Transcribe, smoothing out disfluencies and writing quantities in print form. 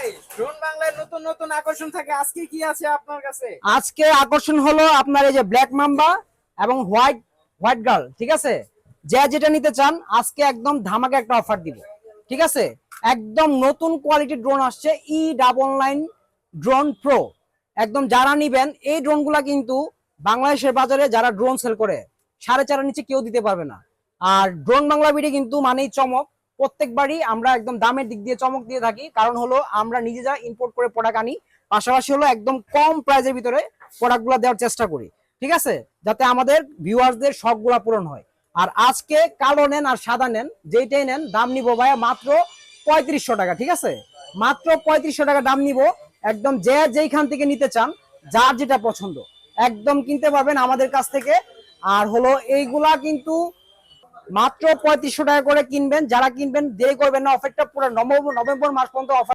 ভাই, ড্রোন বাংলায় নতুন নতুন আকর্ষণ থাকে। আজকে কি আছে আপনার কাছে? আজকে আকর্ষণ হলো আপনার এই যে ব্ল্যাক মাম্বা এবং হোয়াইট হোয়াইট গার্ল, ঠিক আছে। যে যেটা নিতে চান আজকে একদম ধামাকা একটা অফার দিব, ঠিক আছে। একদম নতুন কোয়ালিটির ড্রোন আসছে, E99 ড্রোন প্রো। একদম যারা নিবেন এই ড্রোনগুলা কিন্তু বাংলাদেশের বাজারে যারা ড্রোন সেল করে 4.5 নিচে কেউ দিতে পারবে না। আর ড্রোন বাংলা ভিডিও কিন্তু মানেই চমক। প্রত্যেকবারই আমরা একদম দামের দিক দিয়ে চমক দিয়ে থাকি, কারণ হলো আমরা নিজেরা ইম্পোর্ট করে প্রোডাক্ট আনি, পাশাপাশি হলো একদম কম প্রাইসের ভিতরে প্রোডাক্টগুলো দেওয়ার চেষ্টা করি, ঠিক আছে, যাতে আমাদের ভিউয়ার্সদের শখগুলা পূরণ হয়। আর আজকে কালো নেন আর সাদা নেন, যেইটাই নেন দাম নিবো ভাইয়া মাত্র 3500 টাকা, ঠিক আছে। মাত্র 3500 টাকা দাম নিব। একদম যে যেইখান থেকে নিতে চান, যার যেটা পছন্দ একদম কিনতে পারবেন আমাদের কাছ থেকে। আর হলো এইগুলা কিন্তু মাত্র 3500 টাকা করে কিনবেন। যারা কিনবেন দেরি করবেন না, অফারটা পুরো নভেম্বর মাস পর্যন্ত অফার।